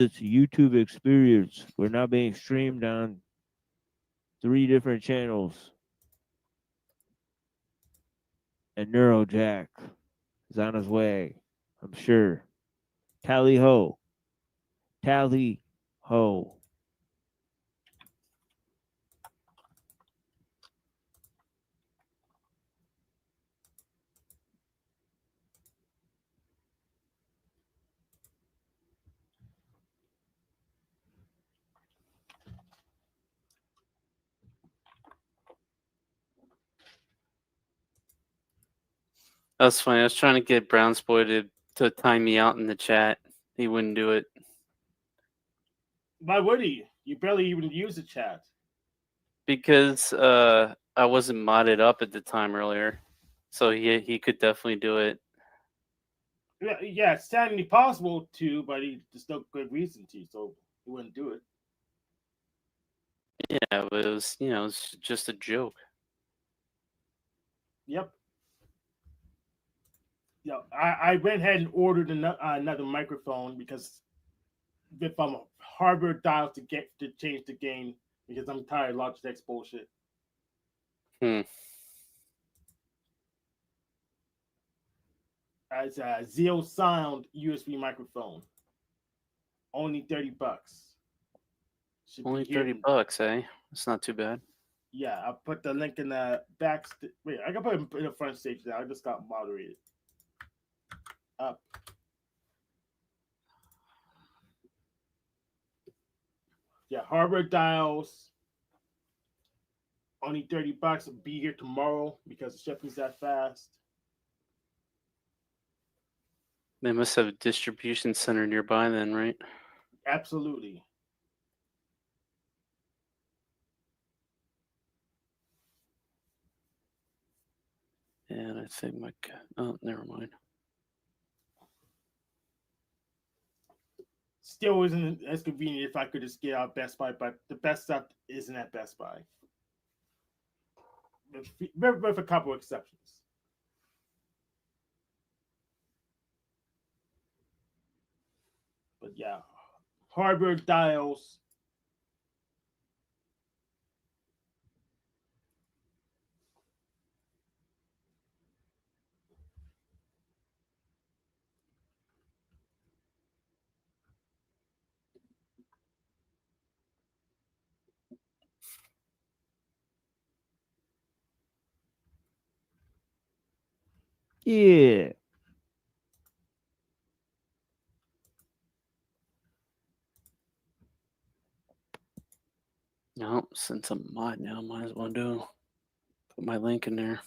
It's a YouTube experience. We're now being streamed on 3 different channels, and Neurojack is on his way. I'm sure. Tally ho, tally ho. That's funny. I was trying to get Brown's boy to time me out in the chat. He wouldn't do it. Why would he? You barely even use the chat. Because I wasn't modded up at the time earlier. So he could definitely do it. Yeah, it's technically possible to, but he just no good reason to, so he wouldn't do it. Yeah, but it was it's just a joke. Yep. Yeah, I went ahead and ordered another microphone because if I'm a hardware dial to change the game because I'm tired of Logitech's bullshit. It's a Zeo Sound USB microphone. Only $30. Only $30, eh? It's not too bad. Yeah, I'll put the link in the back. Wait, I can put it in the front stage now. I just got moderated. Up. Yeah, hardware dials. Only $30. Will be here tomorrow because the shipping's that fast. They must have a distribution center nearby then, right? Absolutely. And I think oh, never mind. Still isn't as convenient if I could just get out Best Buy, but the best stuff isn't at Best Buy. With a couple exceptions. But yeah, hardware dials. Yeah. No, since I'm mod now, might as well put my link in there.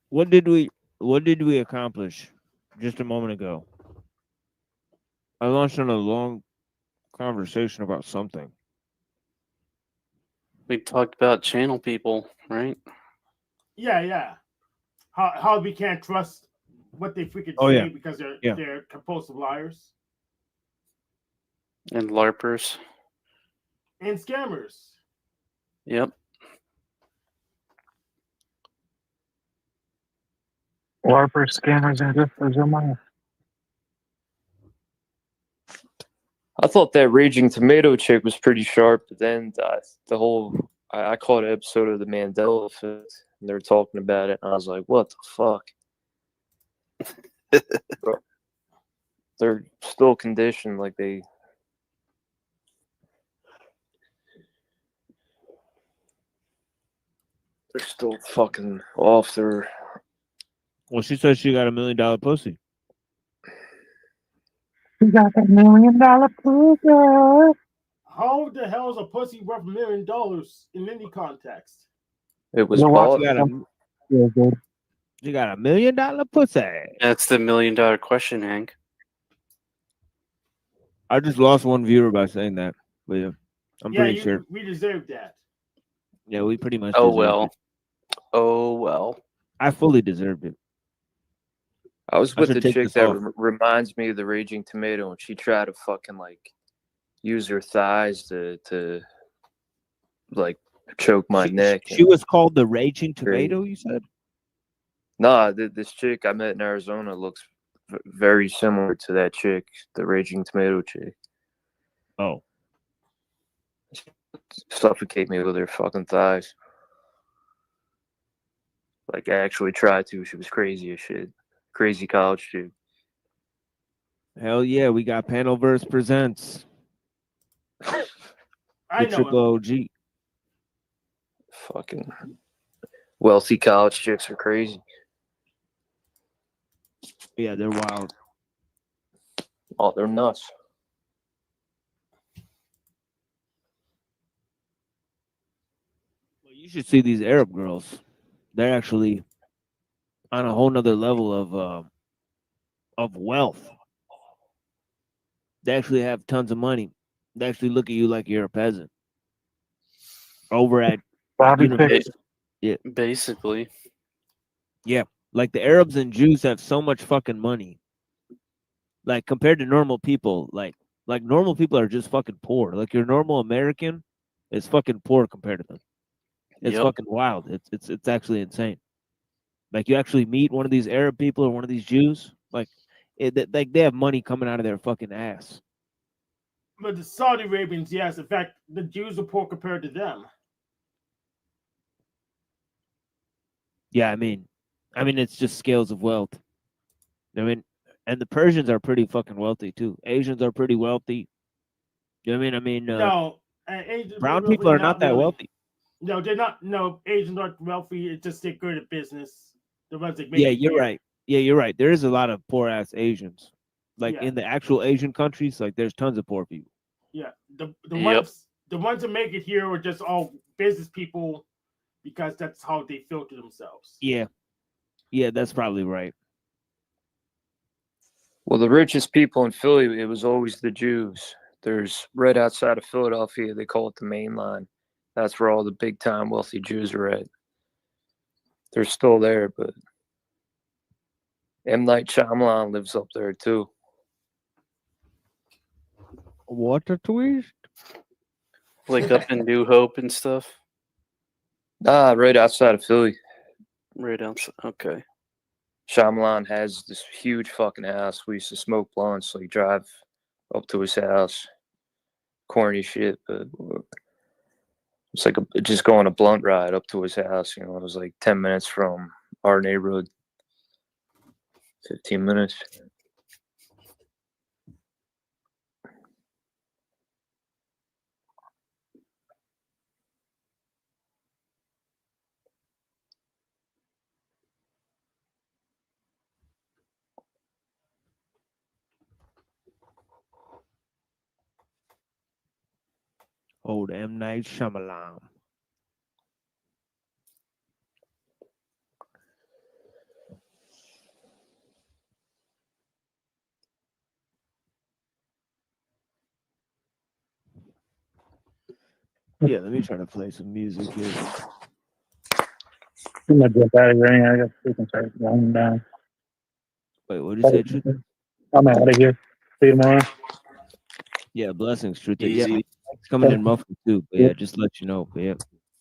What did we accomplish just a moment ago? I launched on a long conversation about something. We talked about channel people, right? Yeah. How we can't trust what they freaking say because they're compulsive liars and LARPers and scammers. Yep. LARPers, scammers, and drifters are mine. I thought that Raging Tomato chick was pretty sharp, but then the whole I caught an episode of the Mandela Effect, and they were talking about it, and I was like, "What the fuck?" They're still conditioned like they're still fucking off their. Well, she said she got $1 million pussy. You got that $1 million pussy. How the hell is a pussy worth $1 million in any context? It was bought. She got $1 million pussy. That's the $1 million question, Hank. I just lost one viewer by saying that, but yeah, I'm pretty sure we deserve that. Yeah, we pretty much. Oh well. Oh well. I fully deserved it. I was with the chick that reminds me of the Raging Tomato, and she tried to fucking like use her thighs to like choke my neck. She was called the Raging Tomato, you said? Nah, this chick I met in Arizona looks very similar to that chick, the Raging Tomato chick. Oh, Suffocate me with her fucking thighs. Like, I actually tried to. She was crazy as shit. Crazy college chick. hell yeah, we got Panelverse Presents. I The know triple him. OG. Fucking wealthy college chicks are crazy. Yeah, they're wild. Oh, they're nuts. Well, you should see these Arab girls. They're actually on a whole nother level of wealth. They actually have tons of money. They actually look at you like you're a peasant. Over at Bobby university. Basically, Yeah, like the Arabs and Jews have so much fucking money. Like compared to normal people, like normal people are just fucking poor. Like your normal American is fucking poor compared to them. It's yep. fucking wild. It's actually insane. Like you actually meet one of these Arab people or one of these Jews, like like they have money coming out of their fucking ass. But the Saudi Arabians, yes. In fact, the Jews are poor compared to them. Yeah, I mean it's just scales of wealth. I mean, and the Persians are pretty fucking wealthy too. Asians are pretty wealthy. You know what I mean? I mean, No, Asians brown really people are not that really. wealthy. No, they're not. No, Asians aren't wealthy. It's just they're good at business. The ones that make Yeah, it you're here. right. Yeah, you're right. There is a lot of poor ass Asians. Like Yeah. in the actual Asian countries, like there's tons of poor people. Yeah, the Yep. ones that make it here are just all business people because that's how they filter themselves. Yeah. Yeah, that's probably right. Well, the richest people in Philly, it was always the Jews. There's right outside of Philadelphia, they call it the Main Line. That's where all the big time wealthy Jews are at. They're still there, but M. Night Shyamalan lives up there too. What a twist. Like up in New Hope and stuff. Right outside of Philly. Right outside. Okay. Shyamalan has this huge fucking house. We used to smoke blunts, like drive up to his house. Corny shit, but it's like just going a blunt ride up to his house. It was like 10 minutes from our neighborhood. 15 minutes. Old M. Night Shyamalan. Yeah, let me try to play some music here. I'm gonna get out of here. Anyway. I got we can start winding down. Wait, what did you say, Truth? I'm out of here. See you tomorrow. Yeah, blessings, Truth. Yeah, Easy. it's coming in muffled too. But yeah, just let you know. But yeah.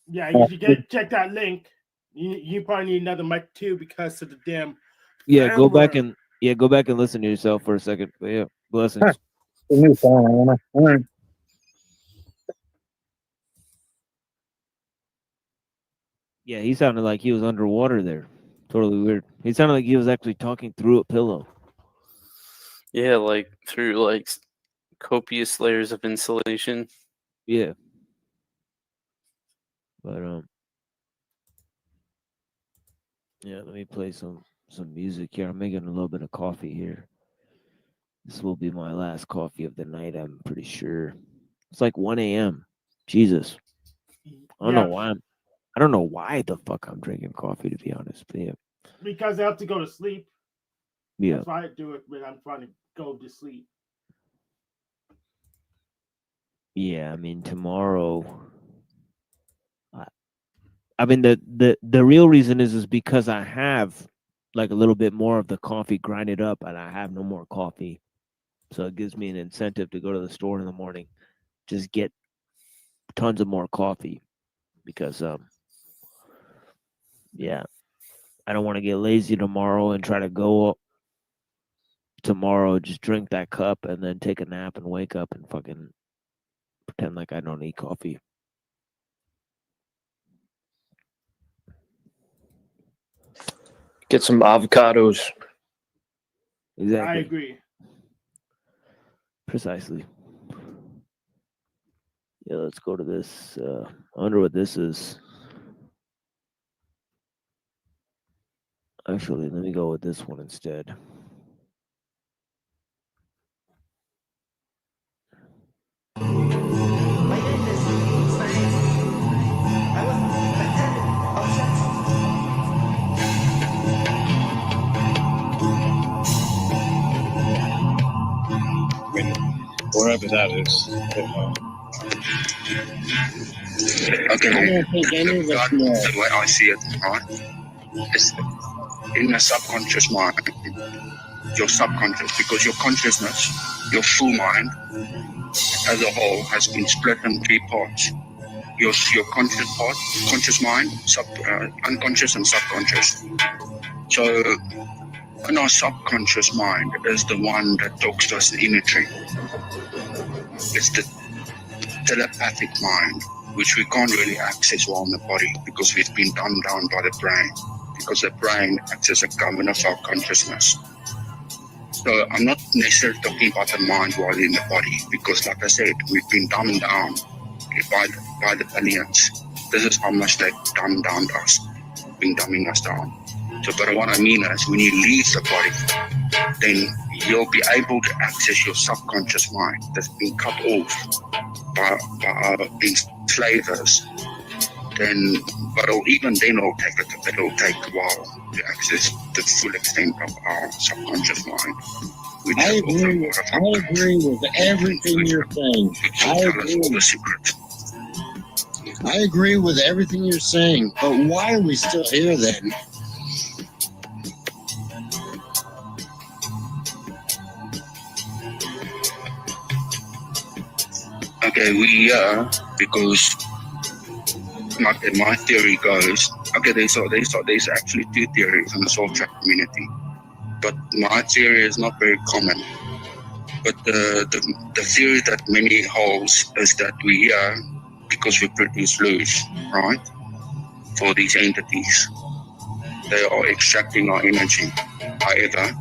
Yeah, you should check that link. You probably need another mic too because of the damn. Yeah, go back firmware. and go back and listen to yourself for a second. But yeah, blessings. The new phone. All right. Yeah, he sounded like he was underwater there. Totally weird. He sounded like he was actually talking through a pillow. Yeah, like through like copious layers of insulation. Yeah. But yeah, let me play some music here. I'm making a little bit of coffee here. This will be my last coffee of the night, I'm pretty sure. It's like 1 a.m. Jesus. I don't know why I don't know why the fuck I'm drinking coffee, to be honest. But yeah. Because I have to go to sleep. Yeah. That's why I do it when I'm trying to go to sleep. Yeah, I mean tomorrow. I mean the real reason is because I have like a little bit more of the coffee grinded up, and I have no more coffee, so it gives me an incentive to go to the store in the morning, just get tons of more coffee, because yeah, I don't want to get lazy tomorrow and try to go tomorrow just drink that cup and then take a nap and wake up and fucking pretend like I don't eat coffee. Get some avocados. Exactly. I agree. Precisely. Yeah, let's go to this. I wonder what this is. Actually, let me go with this one instead. Wherever that is. Okay, I don't think any of us know. the way I see it, right, is in the subconscious mind, your subconscious, because your consciousness, your full mind, as a whole, has been split in 3 parts. Your conscious part, conscious mind, unconscious and subconscious. So, in our subconscious mind is the one that talks to us in imagery. It's the telepathic mind, which we can't really access while in the body because we've been dumbed down by the brain, because the brain acts as a governor of our consciousness. So I'm not necessarily talking about the mind while in the body, because like I said, we've been dumbed down by the billions. This is how much they've dumbed down us, been dumbing us down. So, but what I mean is, when you leave the body, then you'll be able to access your subconscious mind that's been cut off by our enslavers. Then, but even then, it'll take a while to access the full extent of our subconscious mind. I agree with everything you're saying. I agree with everything you're saying, but why are we still here then? Okay, we are, because my theory goes, okay, there's actually 2 theories in the soul track community, but my theory is not very common. But the theory that many holds is that we are because we produce luz, right? For these entities, they are extracting our energy. However,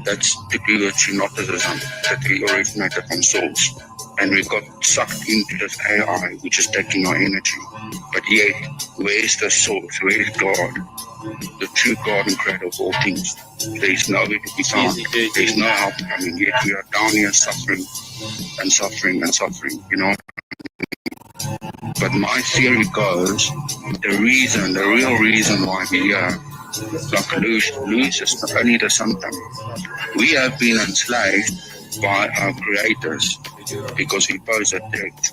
that's to do with hypnotism that we originated from souls. And we got sucked into this AI, which is taking our energy. But yet, where is the source? Where is God? The true God and creator of all things. There is nowhere to be found. There is no help coming. Yet we are down here suffering and suffering and suffering, you know. But my theory goes, the real reason why we are like lose is not only the symptom. We have been enslaved by our creators because we pose a threat.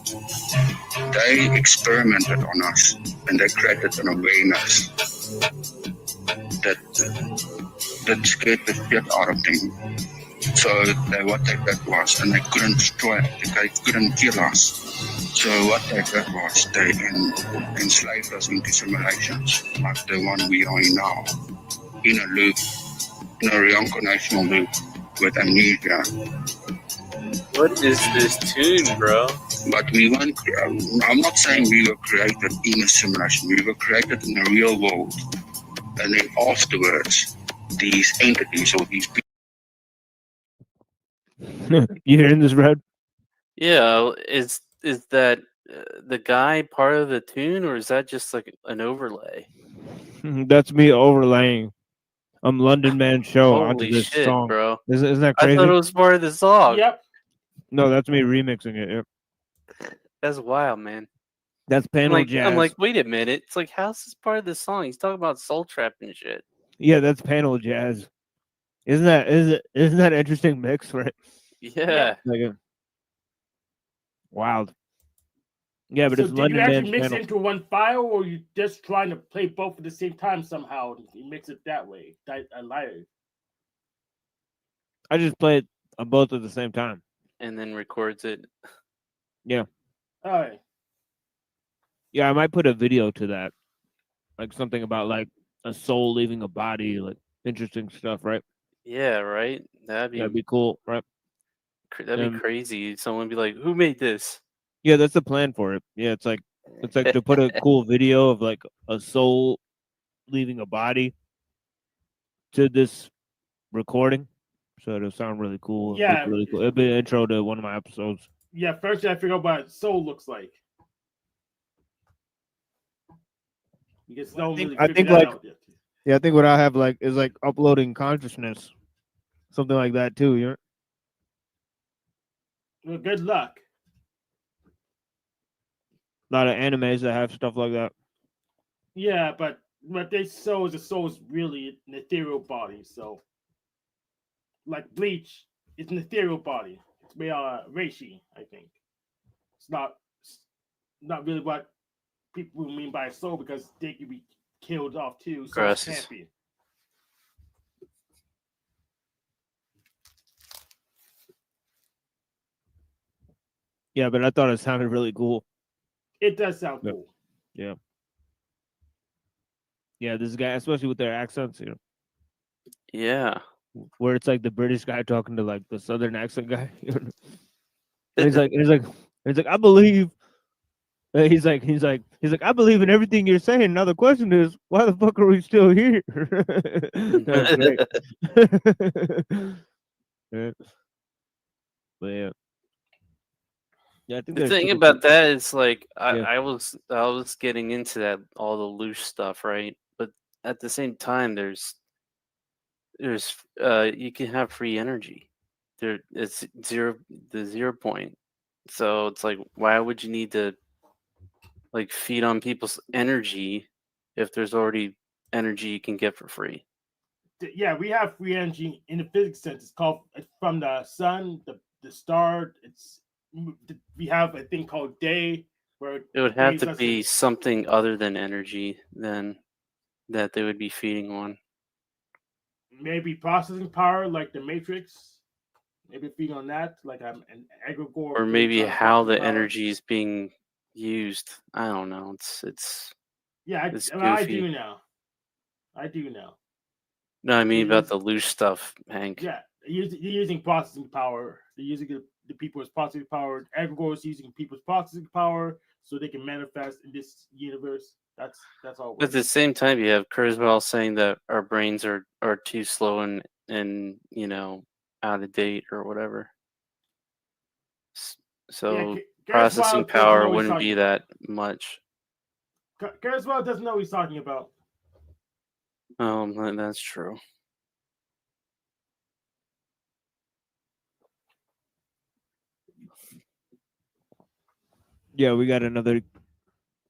They experimented on us and they created an awareness that scared the shit out of them. So what they did was, and they couldn't destroy it, they couldn't kill us. So what they did was they enslaved us into simulations like the one we are in now, in a loop, in a reincarnational loop with amnesia. What is this tune, bro? But we weren't, I'm not saying we were created in a simulation, we were created in the real world. And then afterwards, these entities or these people. You hearing this, Red? Yeah, is that the guy part of the tune, or is that just like an overlay? That's me overlaying London Man show onto Holy this shit, song. bro! Isn't that I crazy? thought it was part of the song. Yep. No, that's me remixing it. Yep. That's wild, man. That's panel jazz. I'm like, wait a minute. It's like, how's this part of the song? He's talking about soul trap and shit. Yeah, that's panel jazz. Isn't that an interesting mix, right? Yeah. Like wild. Yeah, but So it's did London you actually Man's mix panel. it into one file, or you just trying to play both at the same time somehow? You mix it that way. I lied. I just play it on both at the same time. And then records it. Yeah. All right. Yeah, I might put a video to that. Like something about like a soul leaving a body, like interesting stuff, right? Yeah, right. That'd be cool, right? That'd be crazy. Someone be like, "Who made this?" Yeah, that's the plan for it. Yeah, it's like to put a cool video of like a soul leaving a body to this recording, so it'll sound really cool. Yeah. Look really cool. It'll be an intro to one of my episodes. Yeah, first I figure out what soul looks like. Because no one really I figured think that like out yet. I think what I have like is like uploading consciousness, something like that too. You know? Well, good luck. A lot of animes that have stuff like that. Yeah, but they soul is really an ethereal body. So, like Bleach, it's an ethereal body. It's by Reishi, I think. It's not really what people mean by soul because they can be killed off too. So it can't be. Yeah, but I thought it sounded really cool. It does sound cool. Yeah. Yeah, this guy, especially with their accents, you know. Yeah. Where it's like the British guy talking to like the Southern accent guy. And he's like, I believe. He's like, I believe in everything you're saying. Now the question is, why the fuck are we still here? That's great. Yeah. But yeah. Yeah, I think The thing about that is like I was getting into that all the loose stuff, right? But at the same time, there's you can have free energy. It's the 0 point. So it's like, why would you need to like feed on people's energy if there's already energy you can get for free? Yeah, we have free energy in the physics sense. It's called from the sun, the star. We have a thing called day, where it would have to be something other than energy than that they would be feeding on. Maybe processing power, like the Matrix. Maybe feeding on that, like an egregore. Or maybe how the energy is being used. I don't know. It's yeah. It's I do now. No, I mean about the loose stuff, Hank. Yeah, you're using processing power. They're using the people's processing power. Egregores using people's processing power so they can manifest in this universe. That's all. At the same time, you have Kurzweil saying that our brains are too slow and out of date or whatever. So processing power wouldn't be that much. Kurzweil doesn't know what he's talking about. That's true. Yeah, we got another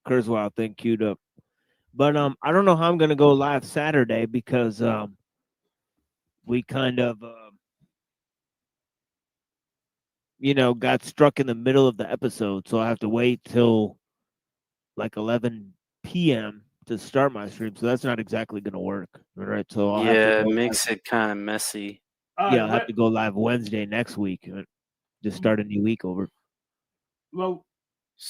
Kurzweil thing queued up. But I don't know how I'm gonna go live Saturday because we kind of got struck in the middle of the episode, so I have to wait till like 11 p.m. to start my stream. So that's not exactly gonna work. All right. So I'll have to it makes it kind of messy. I'll have to go live Wednesday next week and just start a new week over. Well,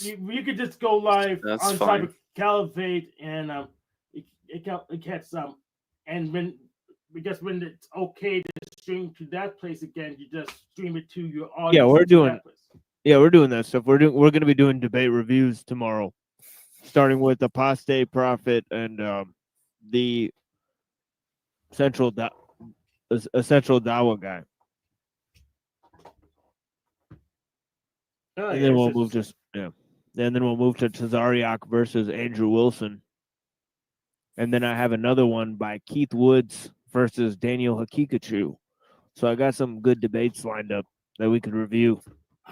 you could just go live on Cyber Caliphate and it gets and when it's okay to stream to that place again, you just stream it to your audience. Yeah, we're doing that stuff. We're going to be doing debate reviews tomorrow, starting with Apostate Prophet and the Essential Dawa guy. And then we'll move to And then we'll move to Tazariak versus Andrew Wilson. And then I have another one by Keith Woods versus Daniel Hakikachu. So I got some good debates lined up that we could review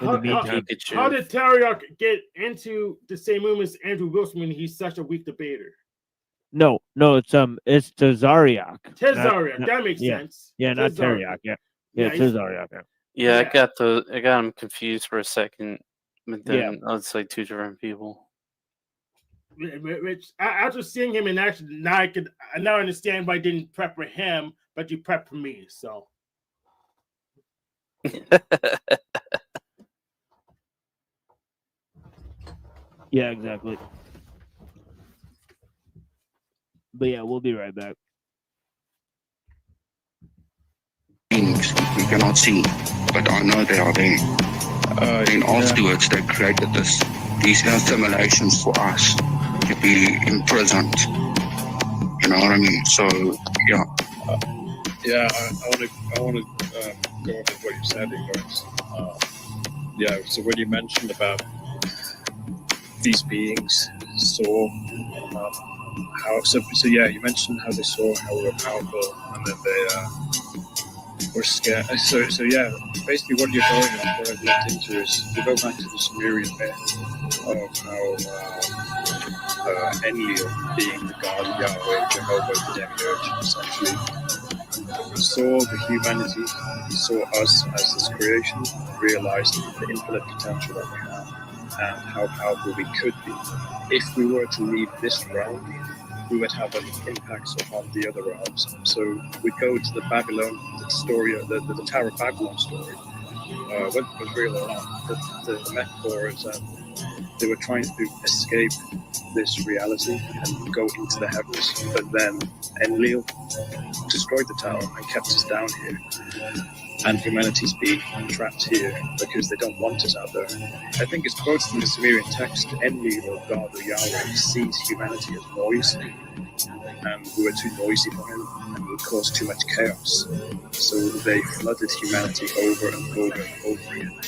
in the meantime. How did Tazariak get into the same room as Andrew Wilson when he's such a weak debater? No, it's Tazariak. Tazariak, that makes sense. Yeah, not Tazariak. Yeah, Tazariak. Yeah, I got him confused for a second, but then it's like two different people. Which after seeing him in action, now I now understand why I didn't prep for him, but you prepped for me. So yeah, exactly. But yeah, we'll be right back. Phoenix, we cannot see, but I know they are there. Then afterwards, they created these simulations for us to be imprisoned. You know what I mean? So yeah. Yeah, I want to go on with what you said, guys. Yeah, so when you mentioned about these beings saw how so yeah, you mentioned how they saw how we were powerful and then they were scared. So yeah, basically what you're going on, what I've looked into is you go back to the Sumerian myth of how Enlil, being the god of Yahweh, Jehovah, the demiurge, essentially saw the humanity, saw us as his creation, realized the infinite potential that we have and how powerful we could be. If we were to leave this realm, we would have an impact upon the other realms. So we go to the Babylon, the story, the Tower of Babylon story. What was real or not, the metaphor is that they were trying to escape this reality and go into the heavens, but then Enlil destroyed the tower and kept us down here. And humanity's being trapped here because they don't want us out there. I think it's quoted in the Sumerian text, Enlil, or God, or Yahweh, sees humanity as noise, and we were too noisy for him, and would cause too much chaos. So they flooded humanity over and over and over again.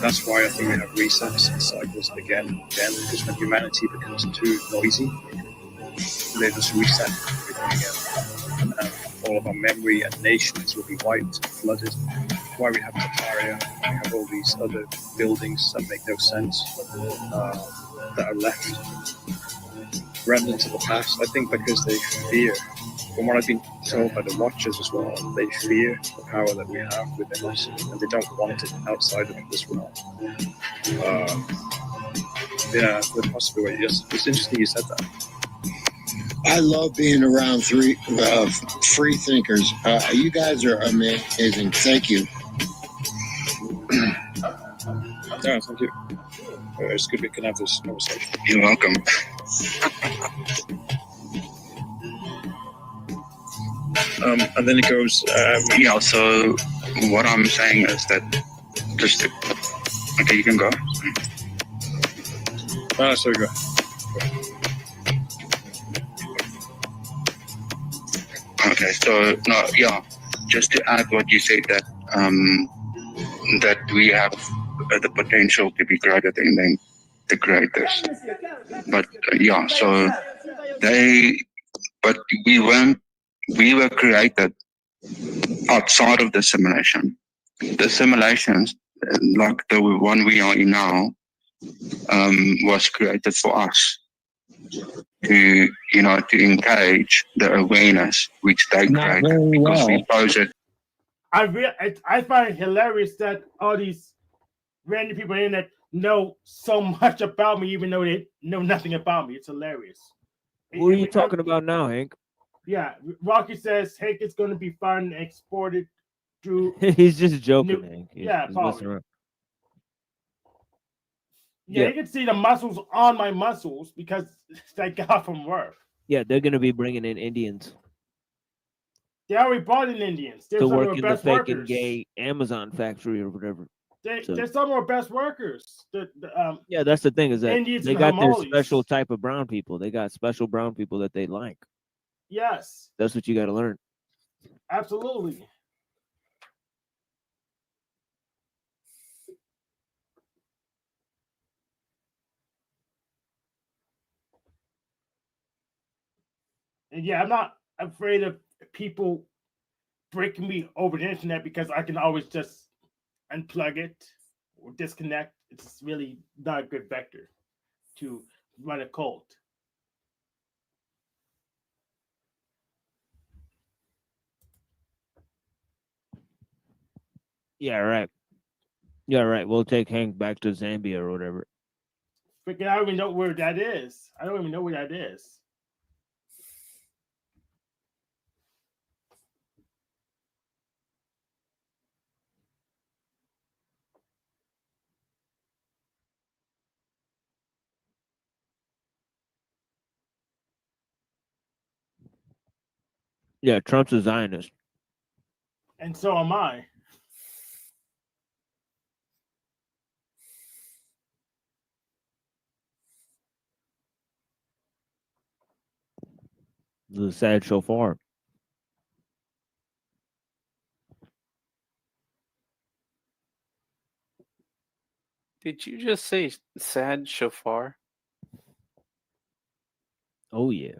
That's why I think we have resets and cycles again and again, because when humanity becomes too noisy, they just reset everything again. And all of our memory and nations will be wiped and flooded. Why we have Tataria, we have all these other buildings that make no sense, that are left remnants of the past. I think because they fear, from what I've been told by the Watchers as well, they fear the power that we have within us, and they don't want it outside of this realm. Yeah, the possibility. Yes, it's interesting you said that. I love being around free thinkers. You guys are amazing. Thank you. Yeah, thank you. It's good we can have this conversation. You're welcome. And then it goes. Yeah. So what I'm saying is that just okay, you can go. Sorry, go. Okay. So no, yeah. Just to add what you said that that we have the potential to be greater than the creators. But yeah. So but we were created outside of the simulation. The simulations, like the one we are in now, was created for us to engage the awareness which they create because we pose it. I find it hilarious that all these random people in that know so much about me, even though they know nothing about me. It's hilarious. Who are you talking about now, Hank? Yeah, Rocky says Hank is going to be fun exported through. He's just joking, Hank. Yeah, he's probably. around. Yeah, you can see the muscles on my muscles because I got from work. Yeah, they're going to be bringing in Indians. They already brought in Indians. They're to some work of in the the best fucking workers. gay Amazon factory or whatever. They're some of our best workers. Yeah, that's the thing is that Indians they and got their Somalis. special type of brown people. They got special brown people that they like. Yes. That's what you got to learn. Absolutely. And yeah, I'm not afraid of people breaking me over the internet because I can always just unplug it or disconnect. It's really not a good vector to run a cult. Yeah, right. Yeah, right. We'll take Hank back to Zambia or whatever. Freaking, I don't even know where that is. I don't even know where that is. Yeah, Trump's a Zionist. And so am I. The sad shofar. Did you just say sad shofar? Oh yeah.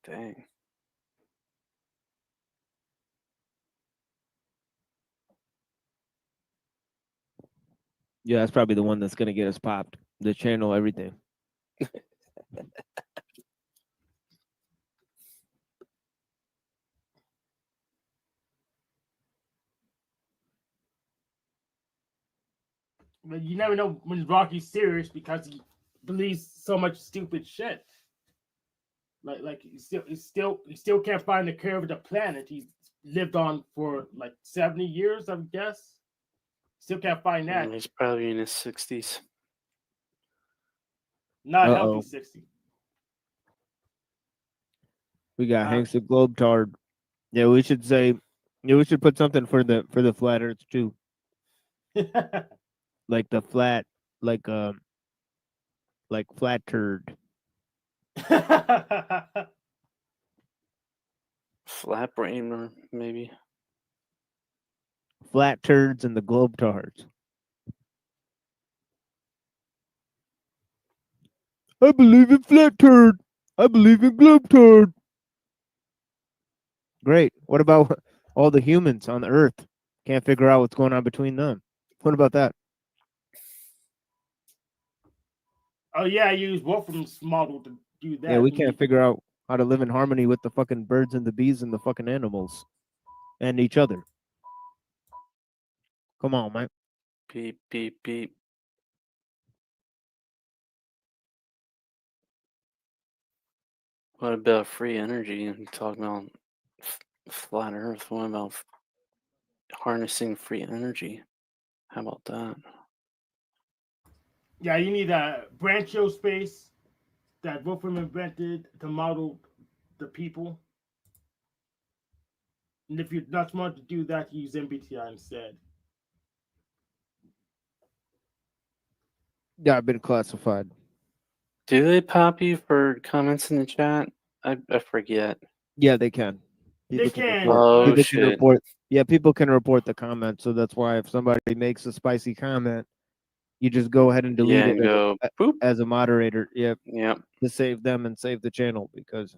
Dang. Yeah, that's probably the one that's gonna get us popped. The channel, everything. But you never know when Rocky's serious because he believes so much stupid shit. Like he still can't find the curve of the planet he's lived on for like 70 years, I would guess. Still can't find that. He's probably in his 60s. Not a Uh healthy oh. 60. We got Hank's the Globetard. Yeah, we should say. Yeah, we should put something for the flat Earth too, like the flat, like flat turd. Flat brain, or maybe. Flat turds and the Globetards. I believe in flat turd. I believe in Globetard. Great. What about all the humans on the Earth? Can't figure out what's going on between them. What about that? Oh yeah, I use Wolfram's model to do that. Yeah, we can't figure out how to live in harmony with the fucking birds and the bees and the fucking animals and each other. Come on, man. Beep, beep, beep. What about free energy? I'm talking about flat Earth. What about harnessing free energy? How about that? Yeah, you need a branchio space that Wolfram invented to model the people. And if you're not smart to do that, use MBTI instead. Yeah, I've been classified. Do they pop you for comments in the chat? I forget. Yeah, they can. They People can. report. Oh, People shit. can report. Yeah, people can report the comment. So that's why if somebody makes a spicy comment, you just go ahead and delete Yeah, it and go boop. as a moderator. Yep. Yep. To save them and save the channel because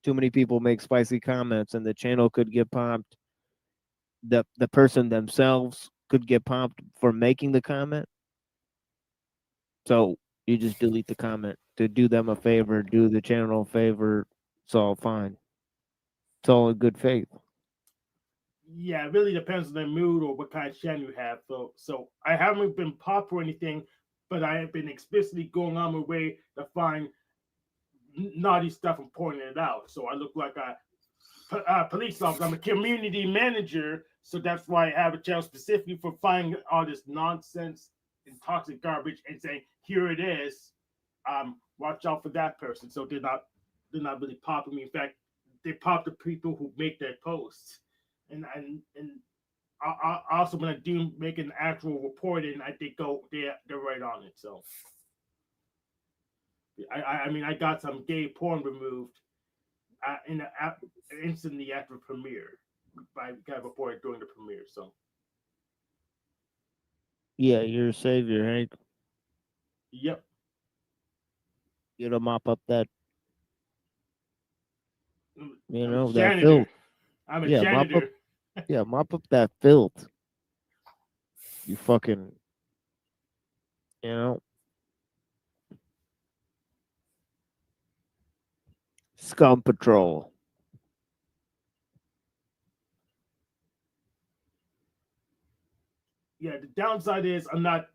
too many people make spicy comments and the channel could get popped. The person themselves could get popped for making the comment. So you just delete the comment to do them a favor, do the channel a favor. It's all fine. It's all in good faith. Yeah, it really depends on the mood or what kind of channel you have. So I haven't been popped or anything, but I have been explicitly going on my way to find naughty stuff and pointing it out. So I look like a police officer. I'm a community manager, so that's why I have a channel specifically for finding all this nonsense and toxic garbage and saying, "Here it is. Watch out for that person." So they're not really popping me. In fact, they pop the people who make their posts, and I also when I do make an actual reporting, I think they're right on it. So I mean I got some gay porn removed in the instantly after premiere. I got reported during the premiere. So Yeah, you're a savior, Hank. yep. You to mop up that, I'm a that janitor. filth. I'm a Yeah, janitor. mop up that filth. You fucking, you know, scum patrol. Yeah, the downside is I'm not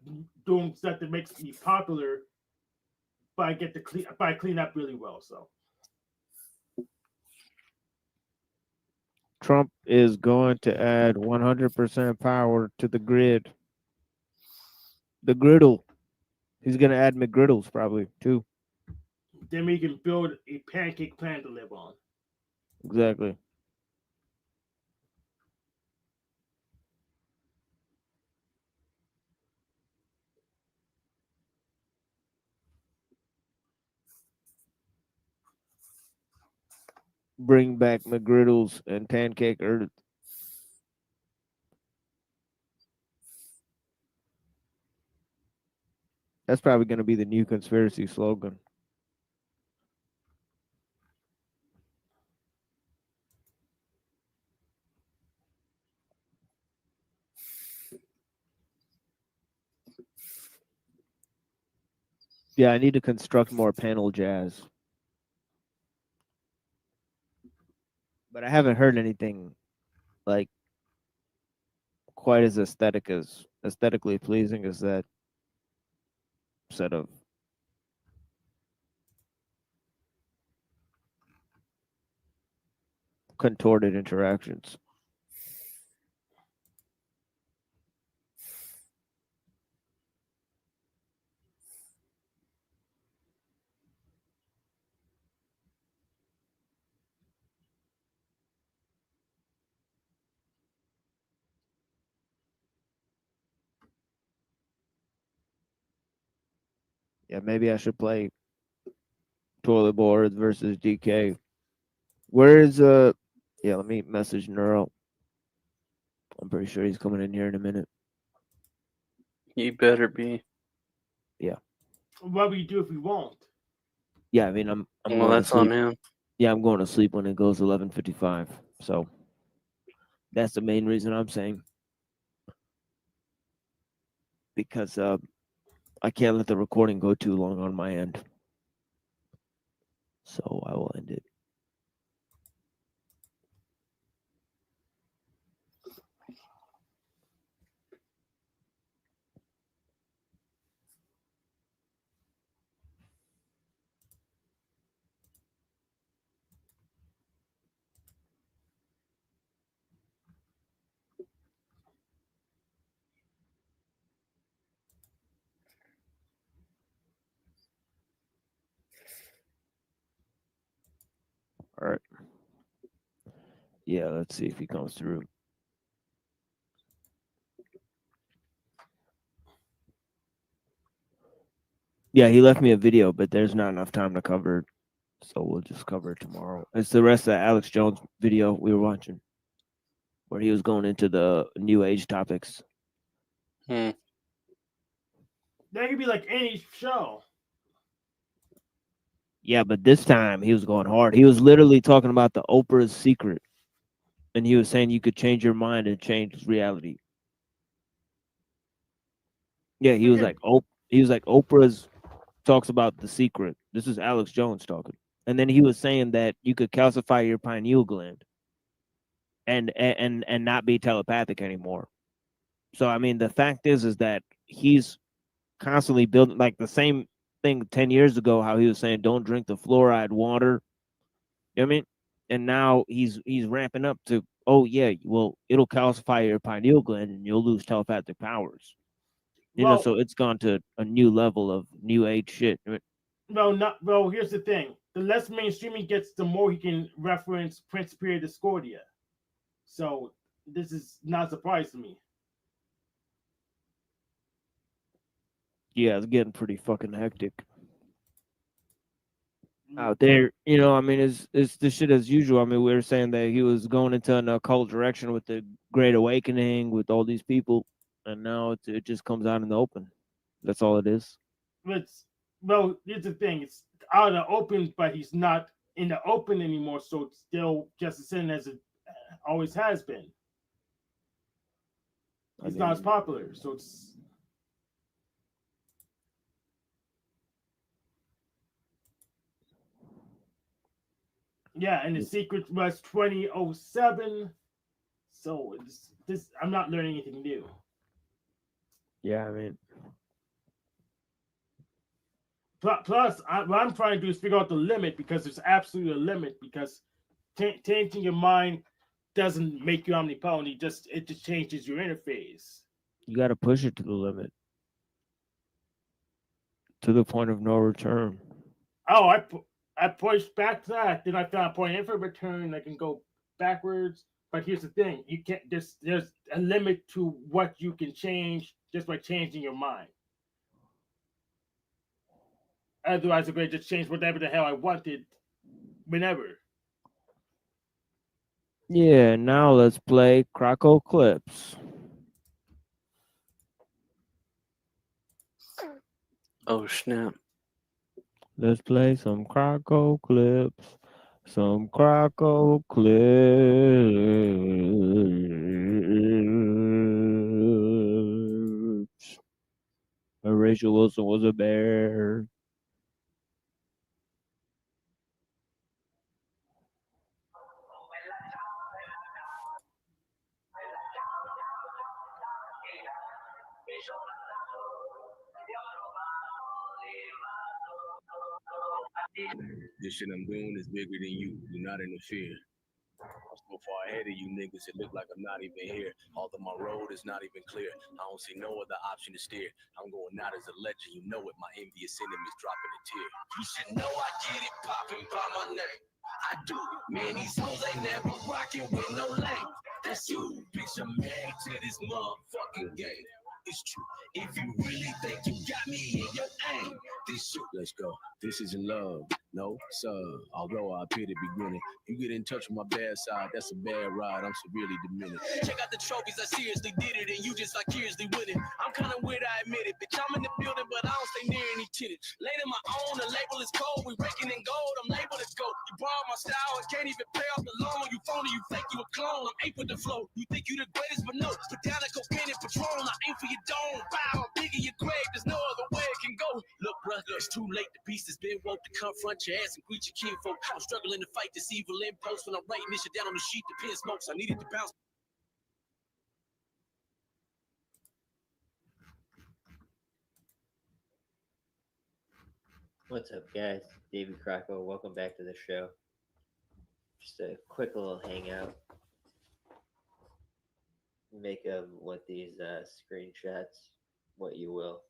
doing stuff that makes me popular, but I get to clean up really well. So Trump is going to add 100% power to the grid. The griddle. He's going to add McGriddles probably too. then we can build a pancake plan to live on. Exactly. bring back McGriddles and Pancake Earth. That's probably going to be the new conspiracy slogan. Yeah, I need to construct more panel jazz. But I haven't heard anything like quite as aesthetically pleasing as that set of contorted interactions. Yeah, maybe I should play Toilet Boards versus DK. Where is yeah, let me message Neuro. I'm pretty sure he's coming in here in a minute. You better be. Yeah. What will you do if we won't? Yeah, I mean I'm Well, going to that's on sleep. him. Yeah, I'm going to sleep when it goes 11:55. So that's the main reason I'm saying. Because I can't let the recording go too long on my end. So I will end it. All right. Yeah, let's see if he comes through. Yeah, he left me a video, but there's not enough time to cover it. So we'll just cover it tomorrow. It's the rest of the Alex Jones video we were watching, where he was going into the new age topics. That could be like any show. Yeah, but this time he was going hard. He was literally talking about the Oprah's secret. And he was saying you could change your mind and change reality. Yeah, he was like, Oprah's talks about the secret. This is Alex Jones talking. And then he was saying that you could calcify your pineal gland and not be telepathic anymore. So I mean the fact is that he's constantly building like the same thing 10 years ago, how he was saying don't drink the fluoride water. You know what I mean? And now he's ramping up to, oh yeah, well it'll calcify your pineal gland and you'll lose telepathic powers. You know, Well, so it's gone to a new level of new age shit. well, here's the thing. The less mainstream he gets, the more he can reference Principia Discordia. So this is not a surprise to me. Yeah, it's getting pretty fucking hectic out there. You know, I mean, it's the shit as usual. I mean, we were saying that he was going into an occult direction with the Great Awakening with all these people, and now it just comes out in the open. That's all it is. Well, here's the thing. It's out of the open, but he's not in the open anymore. So it's still just as sin as it always has been. It's not as popular. So it's. Yeah, and the secret was 2007. So this I'm not learning anything new. Yeah, I mean, plus what I'm trying to do is figure out the limit, because there's absolutely a limit, because changing your mind doesn't make you omnipotent. It just changes your interface. you got to push it to the limit, to the point of no return. Oh, I pushed back that, then I found a point in for return. I can go backwards. But here's the thing: you can't. There's a limit to what you can change just by changing your mind. Otherwise, I'm going to just change whatever the hell I wanted, whenever. Yeah, now let's play Croco Clips. Oh snap! Let's play some Croco Clips. Some Croco Clips. Rachel Wilson was a bear. This shit I'm doing is bigger than you. Do not interfere. I'm so far ahead of you niggas, it look like I'm not even here. Although my road is not even clear, I don't see no other option to steer. I'm going out as a legend, you know it. My envious enemies dropping a tear. You should know I get it popping by my name. I do. Man, these hoes ain't never rocking with no lane. That's you, bitch. I'm married to this motherfucking game. It's true. If you really think you got me in your aim, this shit. Let's go. This isn't love. No, sir. Although I appear to be grinning. You get in touch with my bad side, that's a bad ride. I'm severely diminished. Check out the trophies, I seriously did it, and you just like curiously winning. I'm kind of weird, I admit it. Bitch, I'm in the building, but I don't stay near any tenants. Later my own, the label is cold. We raking in gold, I'm labeled as gold. You borrow my style and can't even pay off the loan. You phony, you fake, you a clone. I'm ape with the flow. You think you the greatest, but no. Put down a cocaine and Patron. I aim for your dome. Bow, I'm digging your grave. There's no other way it can go. Look, bruh, it's too late. The beast has been woke to confront your ass and greet your kinfolk. I'm struggling to fight this evil impulse when I'm writing this shit down on the sheet. The pen smokes. I needed to bounce. What's up, guys? David Crocco. Welcome back to the show. Just a quick little hangout. Make of what these screenshots what you will.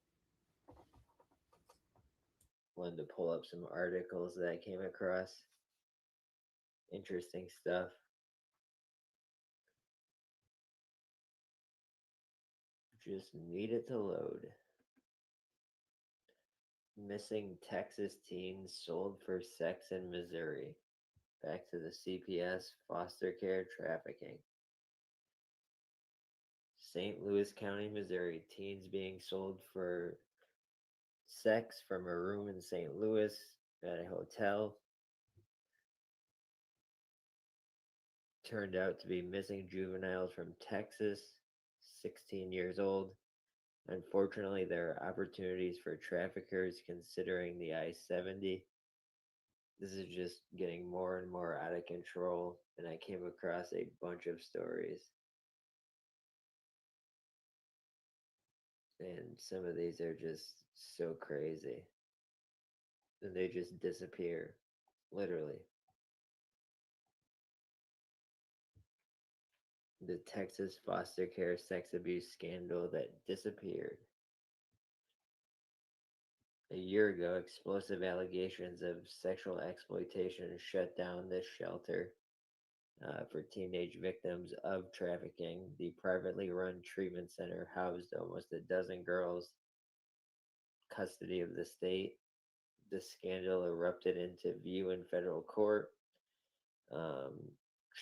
Wanted to pull up some articles that I came across. Interesting stuff. Just need it to load. Missing Texas teens sold for sex in Missouri. Back to the CPS foster care trafficking. St. Louis County, Missouri. Teens being sold for sex from a room in St. Louis at a hotel. Turned out to be missing juveniles from Texas, 16 years old. Unfortunately, there are opportunities for traffickers considering the I-70. This is just getting more and more out of control, and I came across a bunch of stories. And some of these are just so crazy. And they just disappear, literally. The Texas foster care sex abuse scandal that disappeared. A year ago, explosive allegations of sexual exploitation shut down this shelter for teenage victims of trafficking. The privately run treatment center housed almost a dozen girls, custody of the state. The scandal erupted into view in federal court.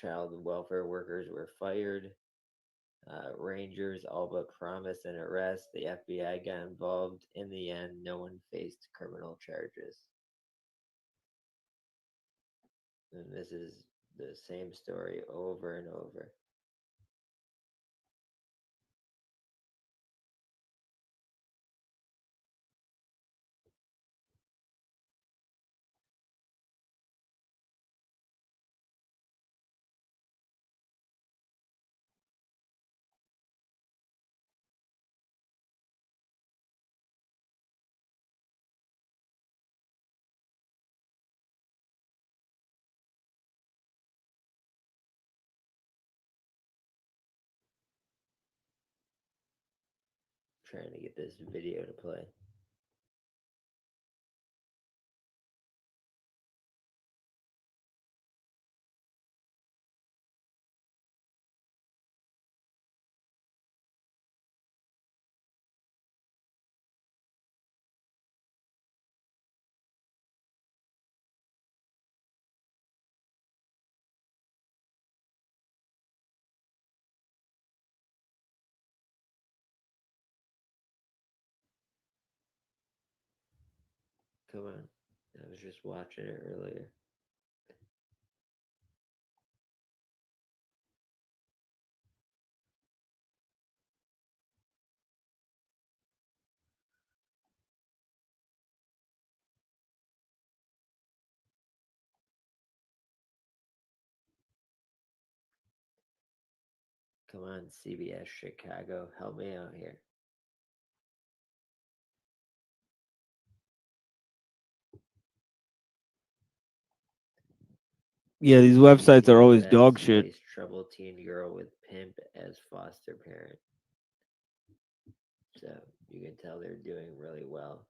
Child welfare workers were fired. Rangers all but promised an arrest. The FBI got involved. In the end, no one faced criminal charges. And this is the same story over and over. Trying to get this video to play. Come on. I was just watching it earlier. Come on, CBS Chicago, help me out here. Yeah, these websites are always CBS dog shit. placed troubled teen girl with pimp as foster parent. So you can tell they're doing really well.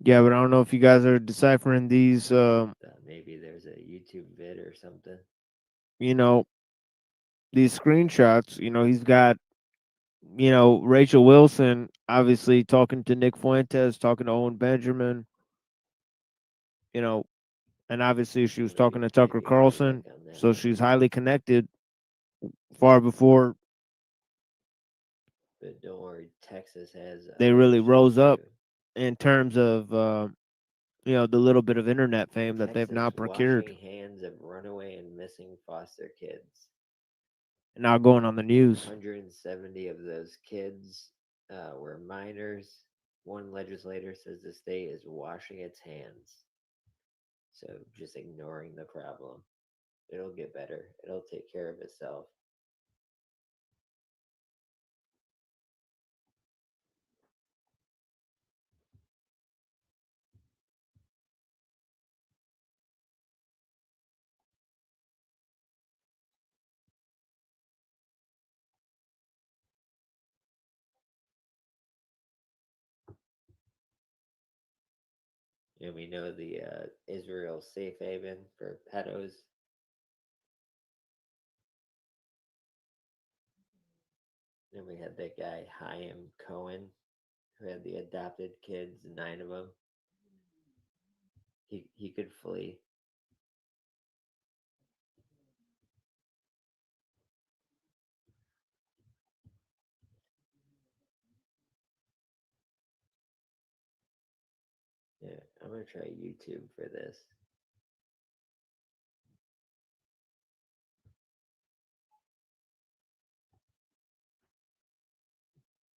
Yeah, but I don't know if you guys are deciphering these. Maybe there's a YouTube vid or something. You know, these screenshots. You know, he's got. You know, Rachel Wilson obviously talking to Nick Fuentes, talking to Owen Benjamin. You know, and obviously she was talking to Tucker Carlson, so she's highly connected. Far before But don't worry, Texas has. they really rose up in terms of you know, the little bit of internet fame that they've now procured. Washing hands of runaway and missing foster kids. And now going on the news. 170 of those kids were minors. One legislator says the state is washing its hands. So just ignoring the problem. It'll get better. It'll take care of itself. And we know the Israel safe haven for pedos. Then we had that guy Chaim Cohen, who had the adopted kids, 9 of them. He could flee. Yeah, I'm gonna try YouTube for this.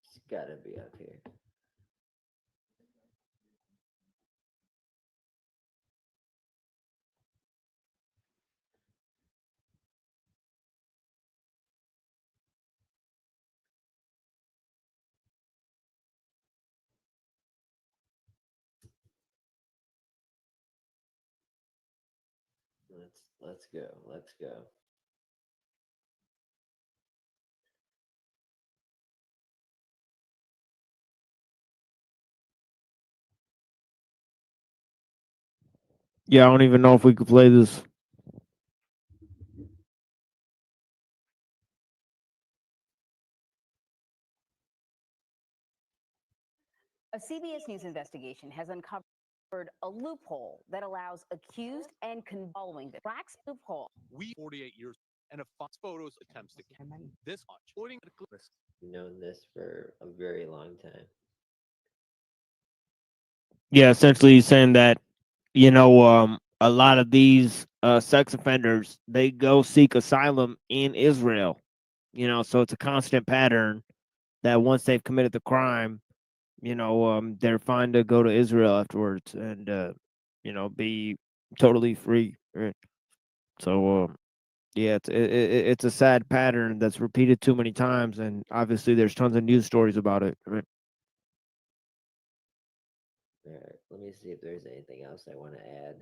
It's gotta be up here. Let's go. Let's go. Yeah, I don't even know if we could play this. A CBS News investigation has uncovered a loophole that allows accused and following the tracks loophole. We 48 years and a Fox Photos attempts to this much. Avoiding known this for a very long time. Yeah, essentially he's saying that, you know, a lot of these sex offenders, they go seek asylum in Israel. You know, so it's a constant pattern that once they've committed the crime, you know, they're fine to go to Israel afterwards and, you know, be totally free. Right? So, yeah, it's a sad pattern that's repeated too many times, and obviously there's tons of news stories about it. Right? All right, let me see if there's anything else I want to add.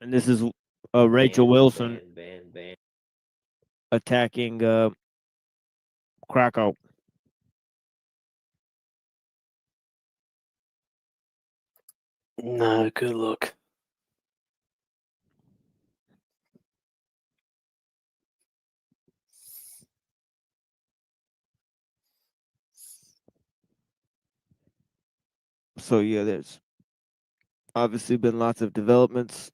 And this is Rachel Wilson ban. attacking Krakow. Not a good look. So yeah, there's obviously been lots of developments.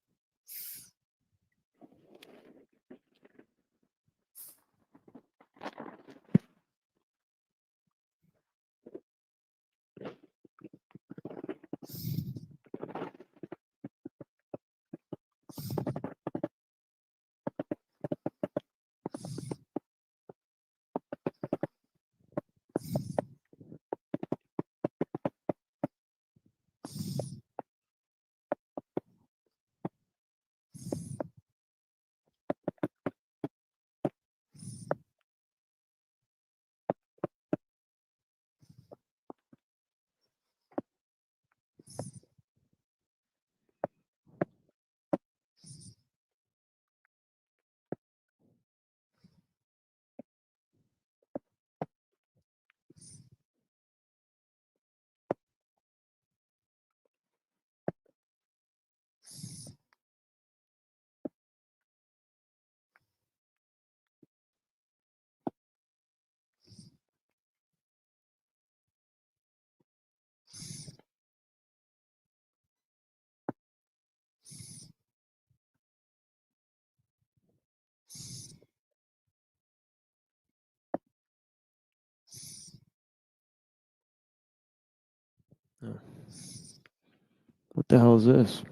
What the hell is this?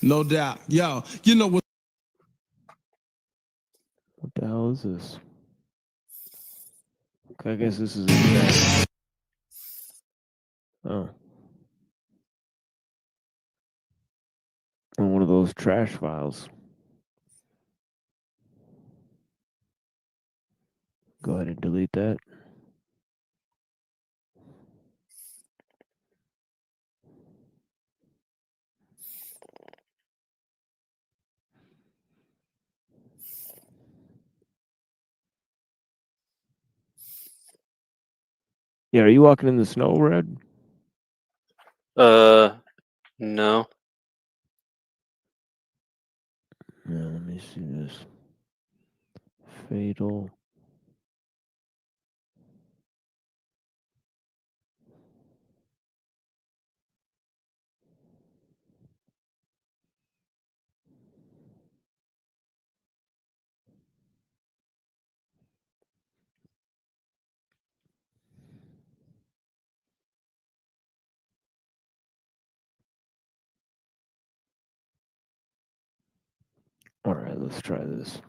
No doubt. Yo, you know what? What the hell is this? Okay, I guess this is a chat. Oh. One of those trash files. Go ahead and delete that. Yeah, are you walking in the snow, Red? No. Yeah, let me see this. Fatal. All right, let's try this.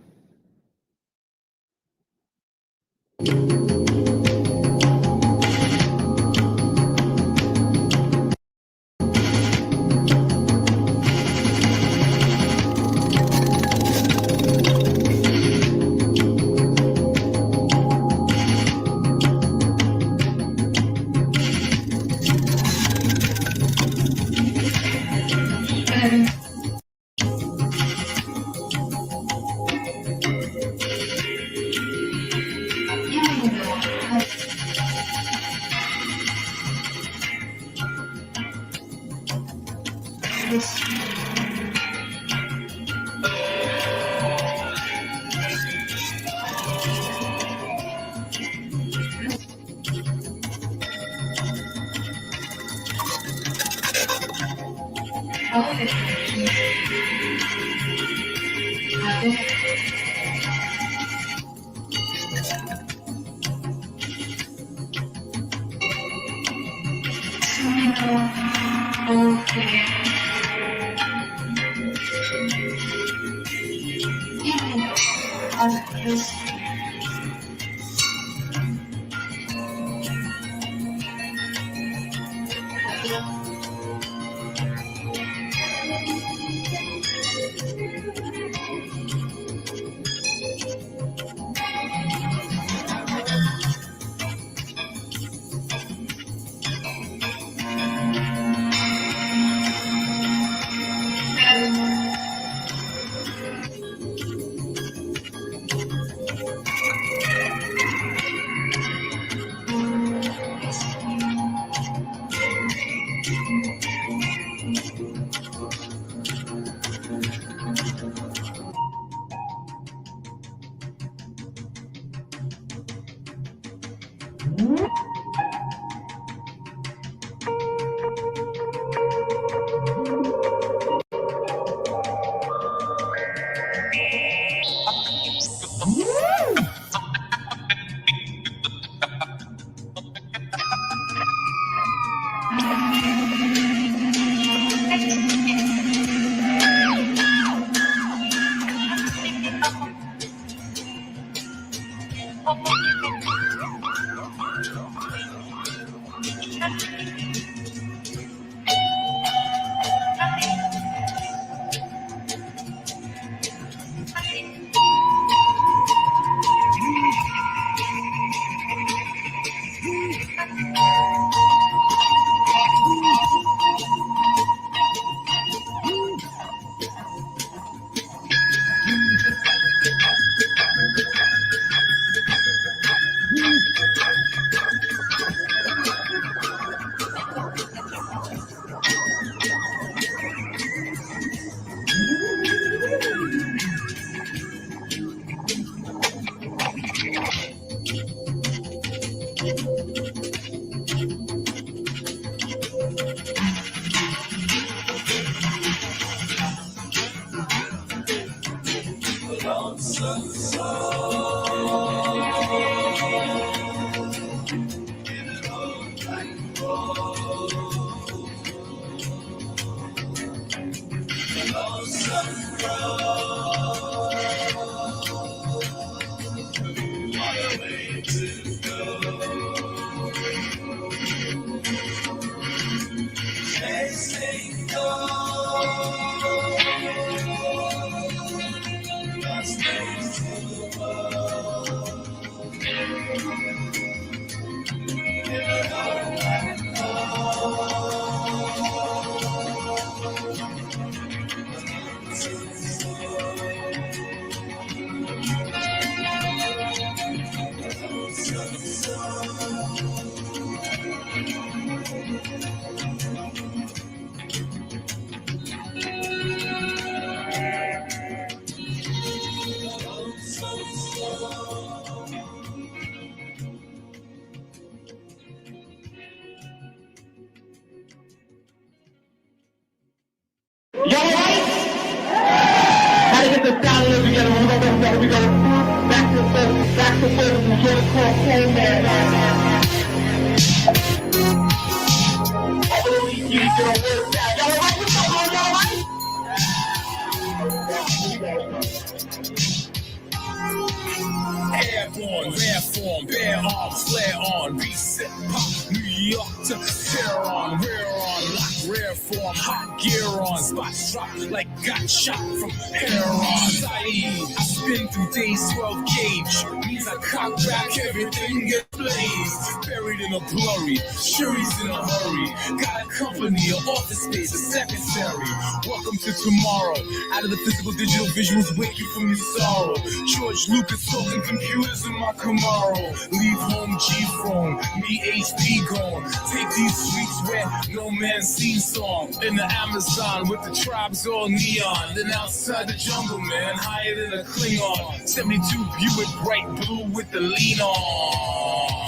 Airborne, rare form, bare arms, flare on, reset, pop, New York to Tehran, rear on, lock, rare form, hot gear on, spots drop like got shot from heroin. Saeed, I spin through days 12 gauge, means I cock back, everything gets blazed, buried in a blurry, sure he's in a hurry, got a company, an office space, a secretary, welcome to tomorrow, out of the physical, digital visuals, wake you from your sorrow, George Lucas talking computers in my Camaro, leave home G-phone, me HP gone, take these streets where no man sees song, in the Amazon with the tribes all neon, then outside the jungle, man, higher than a Klingon, 72 Buick, bright blue with the lean on.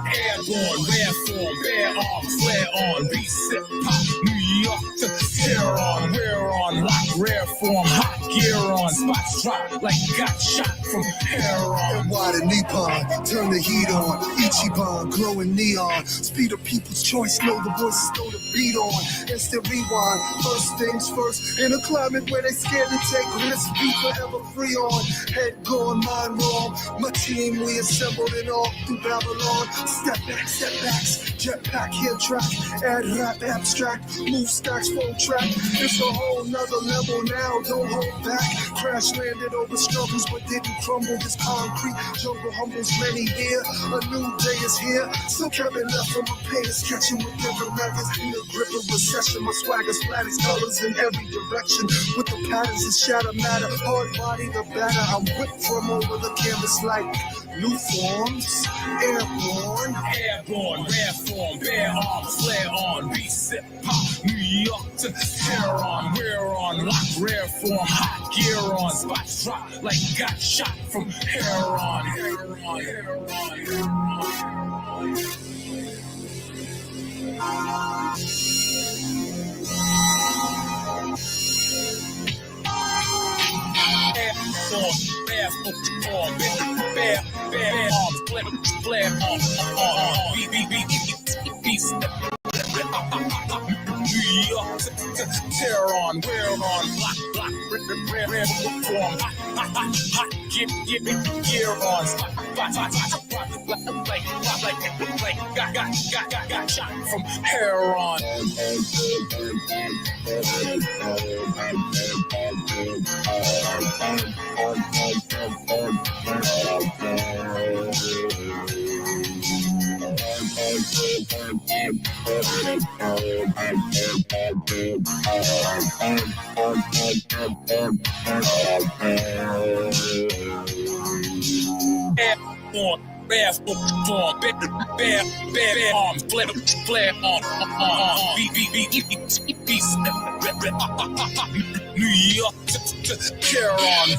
Airborne, rare form, bare arms, flare on, reset, pop, New York to Tehran, we're on, lock, rare form, hot gear on, spots drop like got shot from heroin. Why the Nippon, turn the heat on, Ichiban, glowing neon, speed of people's choice, know the voices, know the beat on, instant rewind, first things first, in a climate where they scared to take risks, be forever free on, head gone, mind wrong, my team we assembled and all through Babylon, step backs, jetpack, hit track, add rap, abstract, move stacks, full track, it's a whole nother level now, don't hold back, crash landed over struggles but didn't crumble, this concrete jungle humbles many here, a new day is here, still coming left from my pain, catching with different methods, in the grip of recession, my swagger splatters colors in every direction, with the patterns that shatter matter, hard body the batter, I'm whipped from over the canvas like new forms, airborne, rare form, bare arms, flare on, reset, pop, New York to Tehran, we're on, lock, rare form, hot gear on, spots drop like got shot from heroin. Tear on, wear on, block, red form, hot, get gear on, got shot from hair on. Bare form, bare arms, flare on, beast, New York, care on.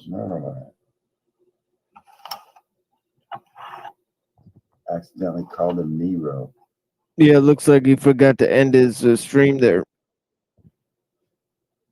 No. Accidentally called him Nero. Yeah, it looks like he forgot to end his stream there.